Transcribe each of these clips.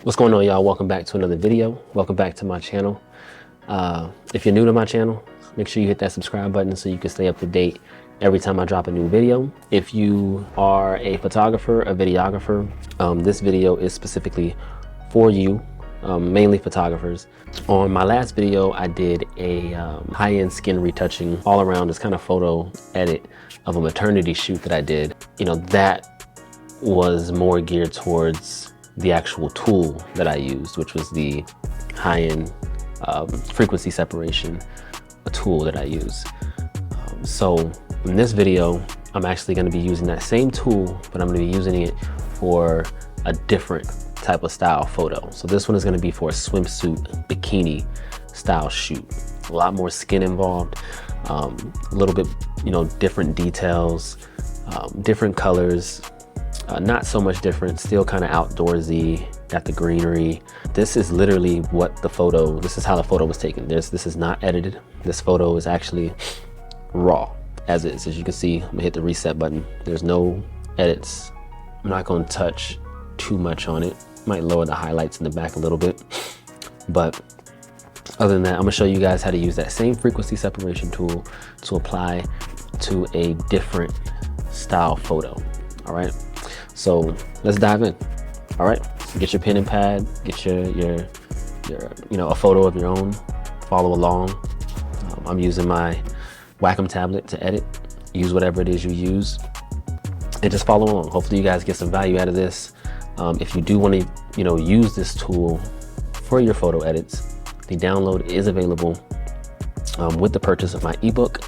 What's going on, y'all? Welcome back to another video. Welcome back to my channel. If you're new to my channel, make sure you hit that subscribe button so you can stay up to date every time I drop a new video. If you are a photographer, a videographer, this video is specifically for you, mainly photographers. On my last video, I did a high-end skin retouching all around this kind of photo edit of a maternity shoot that I did. You know, that was more geared towards the actual tool that I used, which was the high-end frequency separation tool that I use. So in this video, I'm actually going to be using that same tool, but I'm going to be using it for a different type of style photo. So this one is going to be for a swimsuit bikini style shoot. A lot more skin involved, a little bit, you know, different details, different colors. Not so much different, still kind of outdoorsy, got the greenery. This is literally what the photo, this is how the photo was taken. This is not edited. This photo is actually raw as is. As you can see, I'm gonna hit the reset button. There's no edits. I'm not gonna touch too much on it. Might lower the highlights in the back a little bit. But other than that, I'm gonna show you guys how to use that same frequency separation tool to apply to a different style photo, all right? So let's dive in. All right, so get your pen and pad, get your you know, a photo of your own, follow along. I'm using my Wacom tablet to edit. Use whatever it is you use and just follow along. Hopefully you guys get some value out of this. If you do want to, you know, use this tool for your photo edits, the download is available with the purchase of my ebook.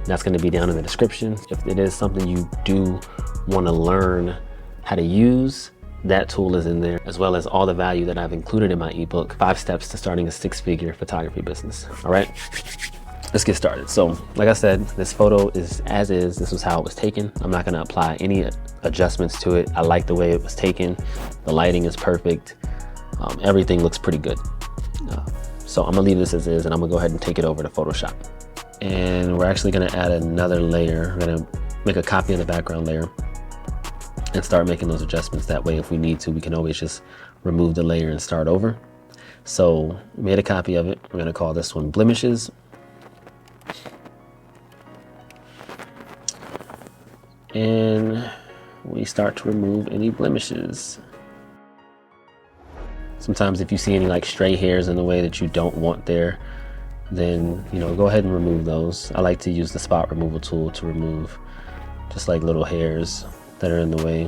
That's going to be down in the description. If it is something you do want to learn how to use, that tool is in there, as well as all the value that I've included in my ebook, 5 steps to starting a 6-figure photography business. All right, let's get started. So like I said, this photo is as is. This was how it was taken. I'm not going to apply any adjustments to it. I like the way it was taken. The lighting is perfect. Everything looks pretty good. So I'm gonna leave this as is, and I'm gonna go ahead and take it over to Photoshop. And we're actually gonna add another layer. We're gonna make a copy of the background layer and start making those adjustments. That way, if we need to, we can always just remove the layer and start over. So made a copy of it. We're gonna call this one blemishes. And we start to remove any blemishes. Sometimes if you see any like stray hairs in the way that you don't want there, then, you know, go ahead and remove those. I like to use the spot removal tool to remove just like little hairs that are in the way.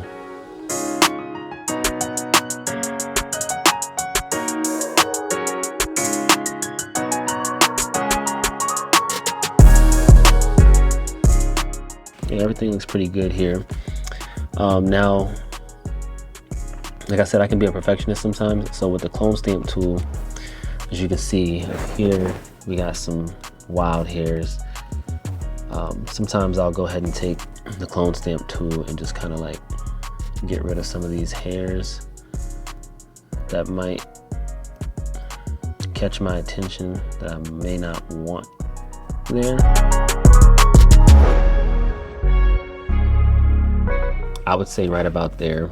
Yeah, everything looks pretty good here. Now, like I said, I can be a perfectionist sometimes. So with the clone stamp tool, as you can see here, we got some wild hairs. Sometimes I'll go ahead and take the clone stamp tool and just kind of like get rid of some of these hairs that might catch my attention that I may not want there. I would say right about there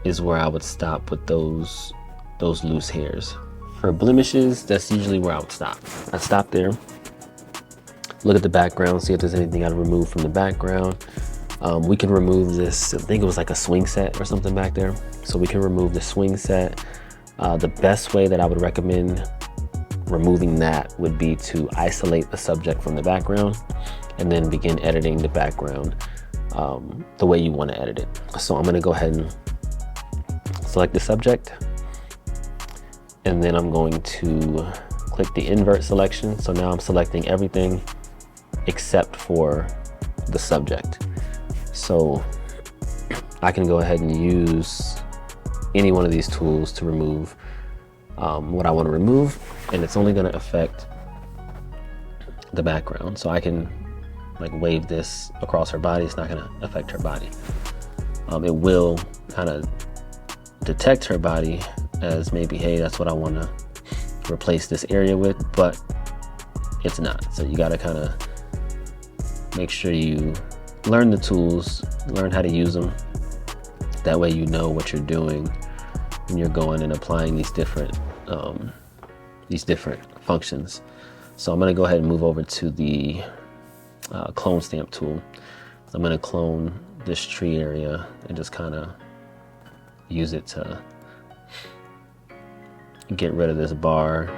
is where I would stop with those loose hairs. For blemishes, that's usually where I would stop. I'd stop there, look at the background, see if there's anything I'd remove from the background. We can remove this, I think it was like a swing set or something back there. So we can remove the swing set. The best way that I would recommend removing that would be to isolate the subject from the background and then begin editing the background the way you want to edit it. So I'm going to go ahead and select the subject, and then I'm going to click the invert selection. So now I'm selecting everything except for the subject. So I can go ahead and use any one of these tools to remove what I want to remove, and it's only going to affect the background. So I can like wave this across her body. It's not going to affect her body. It will kind of detect her body as maybe, hey, that's what I want to replace this area with, but it's not. So you got to kind of make sure you learn the tools, learn how to use them. That way you know what you're doing when you're going and applying these different functions. So I'm going to go ahead and move over to the clone stamp tool. I'm going to clone this tree area and just kind of use it to get rid of this bar.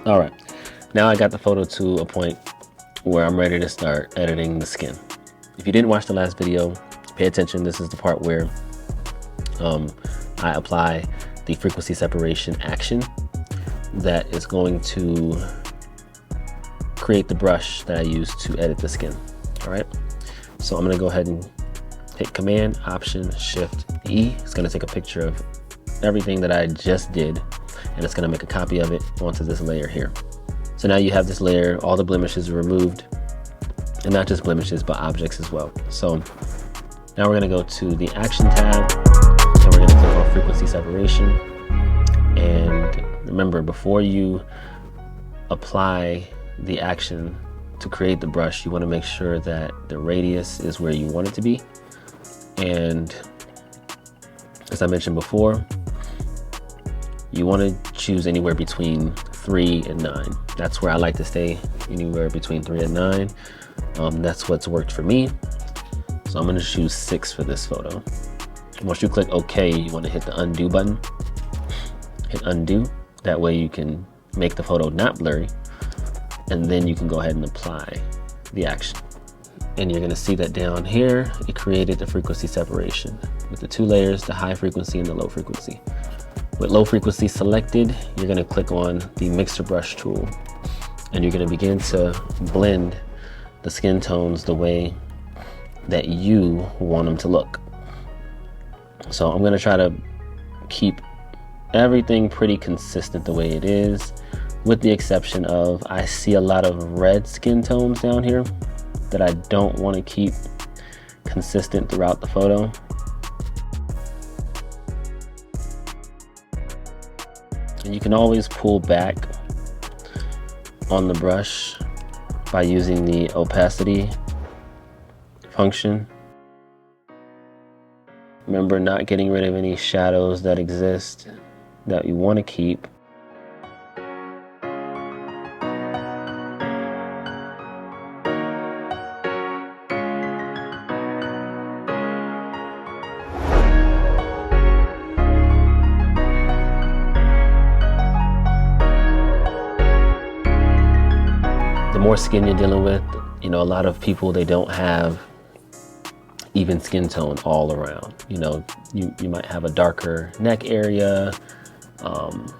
All right, now I got the photo to a point where I'm ready to start editing the skin. If you didn't watch the last video, pay attention. This is the part where I apply the frequency separation action that is going to create the brush that I use to edit the skin. All right, so I'm gonna go ahead and hit Command, Option, Shift, E. It's gonna take a picture of everything that I just did, and it's gonna make a copy of it onto this layer here. So now you have this layer, all the blemishes are removed, and not just blemishes, but objects as well. So now we're gonna go to the Action tab, and we're gonna click on Frequency Separation. And remember, before you apply the action to create the brush, you wanna make sure that the radius is where you want it to be. And as I mentioned before, you want to choose anywhere between 3 and 9. That's where I like to stay, anywhere between 3 and 9. That's what's worked for me. So I'm going to choose 6 for this photo. Once you click OK, you want to hit the undo button. Hit undo. That way you can make the photo not blurry. And then you can go ahead and apply the action. And you're going to see that down here, it created the frequency separation with the 2 layers, the high frequency and the low frequency. With low frequency selected, you're going to click on the mixer brush tool, and you're going to begin to blend the skin tones the way that you want them to look. So I'm going to try to keep everything pretty consistent the way it is, with the exception of I see a lot of red skin tones down here that I don't want to keep consistent throughout the photo. And you can always pull back on the brush by using the opacity function. Remember, not getting rid of any shadows that exist that you want to keep. The more skin you're dealing with, you know, a lot of people, they don't have even skin tone all around. You know, you might have a darker neck area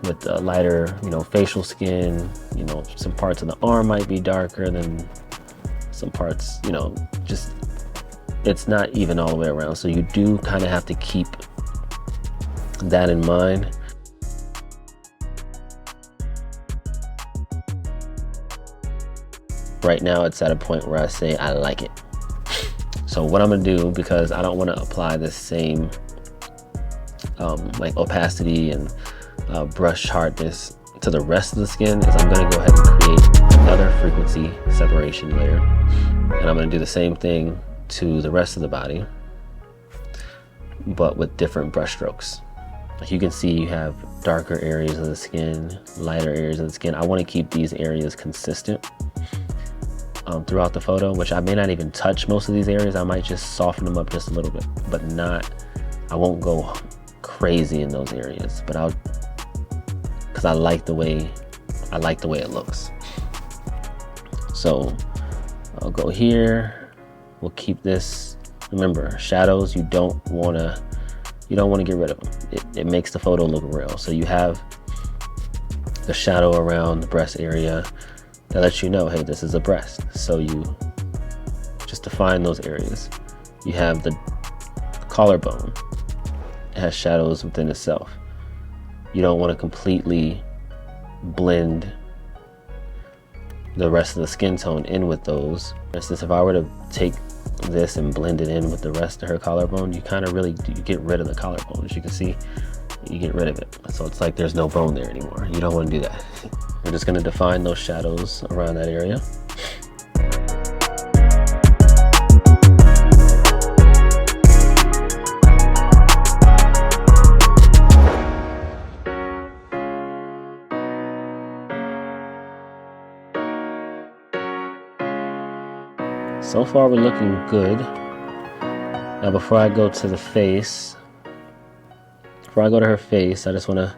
with a lighter, you know, facial skin. You know, some parts of the arm might be darker than some parts, you know, just, it's not even all the way around. So you do kind of have to keep that in mind. Right now it's at a point where I say I like it. So what I'm gonna do, because I don't want to apply this same like opacity and brush hardness to the rest of the skin, is I'm gonna go ahead and create another frequency separation layer, and I'm gonna do the same thing to the rest of the body, but with different brush strokes. Like you can see, you have darker areas of the skin, lighter areas of the skin. I want to keep these areas consistent throughout the photo, which I may not even touch most of these areas. I might just soften them up just a little bit, but I won't go crazy in those areas, but because I like the way it looks. So I'll go here, we'll keep this. Remember, shadows, you don't want to get rid of them. It makes the photo look real. So you have the shadow around the breast area that lets you know, hey, this is a breast. So you just define those areas. You have the collarbone. It has shadows within itself. You don't want to completely blend the rest of the skin tone in with those. For instance, if I were to take this and blend it in with the rest of her collarbone, you kind of really get rid of the collarbone. As you can see, you get rid of it. So it's like there's no bone there anymore. You don't want to do that. We're just going to define those shadows around that area. So far we're looking good. Now before I go to the face, before I go to her face, I just want to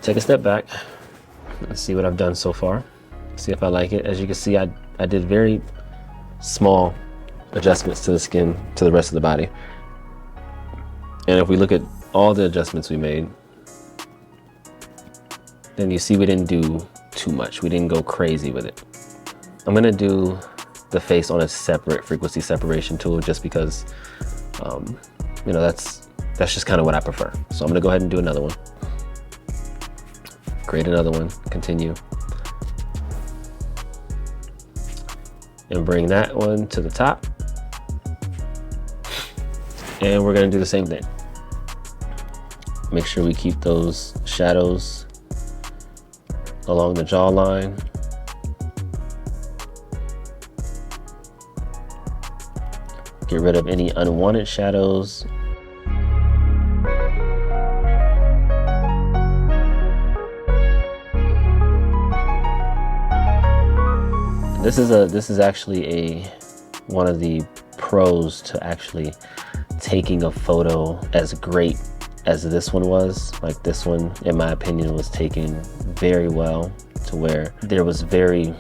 take a step back and see what I've done so far. See if I like it. As you can see, I did very small adjustments to the skin, to the rest of the body. And if we look at all the adjustments we made, then you see we didn't do too much. We didn't go crazy with it. I'm gonna do the face on a separate frequency separation tool just because, you know, that's just kind of what I prefer. So I'm gonna go ahead and do another one. Create another one, continue. And bring that one to the top. And we're gonna do the same thing. Make sure we keep those shadows along the jawline. Get rid of any unwanted shadows. This is actually one of the pros to actually taking a photo as great as this one was. Like this one, in my opinion, was taken very well to where there was very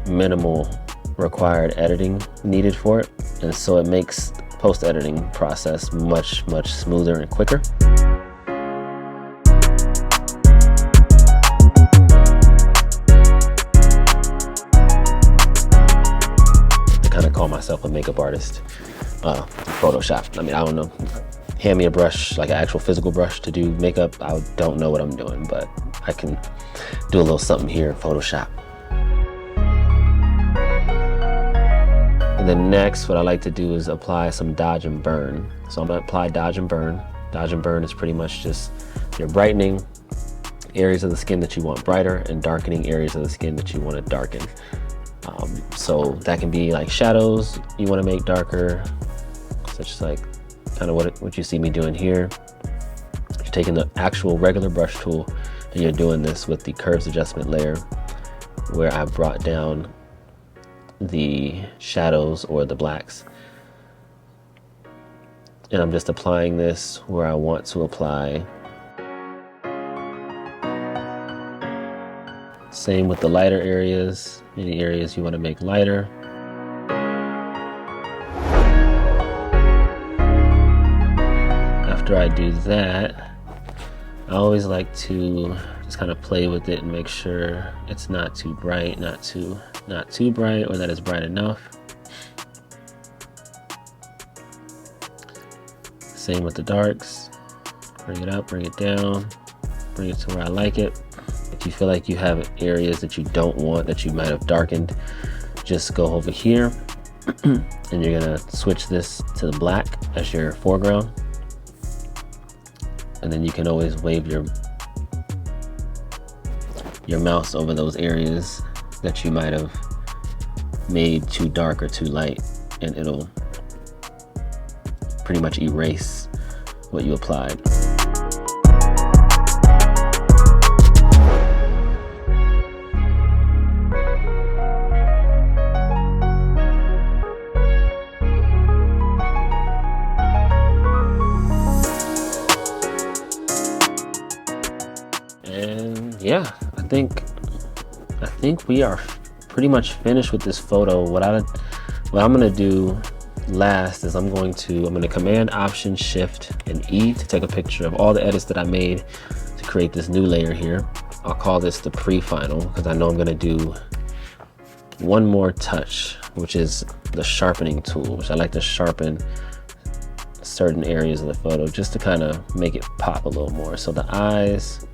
minimal required editing needed for it. And so it makes the post-editing process much smoother and quicker. I kind of call myself a makeup artist. Photoshop. I mean, I don't know. Hand me a brush, like an actual physical brush to do makeup. I don't know what I'm doing, but I can do a little something here in Photoshop. And then next, what I like to do is apply some dodge and burn. So I'm gonna apply dodge and burn. Dodge and burn is pretty much just you're brightening areas of the skin that you want brighter and darkening areas of the skin that you want to darken. So that can be like shadows you want to make darker, such as like kind of what you see me doing here. You're taking the actual regular brush tool and you're doing this with the curves adjustment layer where I brought down the shadows or the blacks. And I'm just applying this where I want to apply. Same with the lighter areas, any areas you want to make lighter. After I do that, I always like to just kind of play with it and make sure it's not too bright, not too bright, or that it's bright enough. Same with the darks. Bring it up, bring it down, bring it to where I like it. If you feel like you have areas that you don't want, that you might have darkened, just go over here and you're gonna switch this to the black as your foreground. And then you can always wave your mouse over those areas that you might have made too dark or too light, and it'll pretty much erase what you applied. And yeah, I think we are pretty much finished with this photo. What I'm gonna do last is I'm gonna Command Option Shift and E to take a picture of all the edits that I made to create this new layer here. I'll call this the pre-final because I know I'm gonna do one more touch, which is the sharpening tool, which I like to sharpen certain areas of the photo just to kind of make it pop a little more. So the eyes,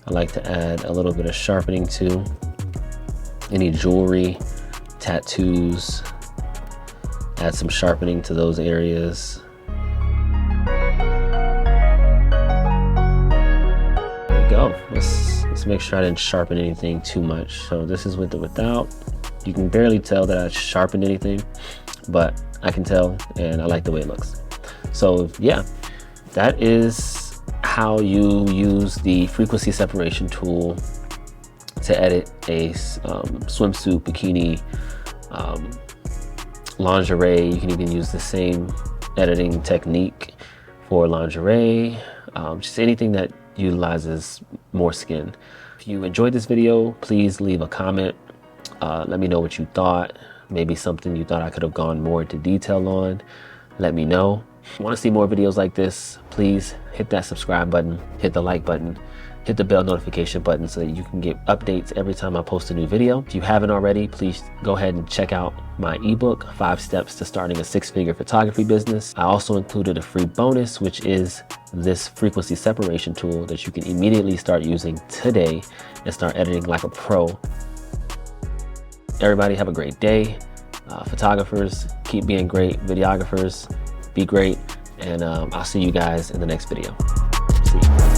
I like to add a little bit of sharpening to. Any jewelry, tattoos, add some sharpening to those areas. Oh, let's make sure I didn't sharpen anything too much. So this is with the without. You can barely tell that I sharpened anything, but I can tell, and I like the way it looks. So yeah, that is how you use the frequency separation tool to edit a swimsuit, bikini, lingerie. You can even use the same editing technique for lingerie, just anything that utilizes more skin. If you enjoyed this video, please leave a comment. Let me know what you thought. Maybe something you thought I could have gone more into detail on. Let me know. If you want to see more videos like this, please hit that subscribe button, hit the like button, hit the bell notification button so that you can get updates every time I post a new video. If you haven't already, please go ahead and check out my ebook, 5 Steps to Starting a 6-Figure Photography Business. I also included a free bonus, which is this frequency separation tool that you can immediately start using today and start editing like a pro. Everybody have a great day. Photographers, keep being great. Videographers, be great. And I'll see you guys in the next video. See you.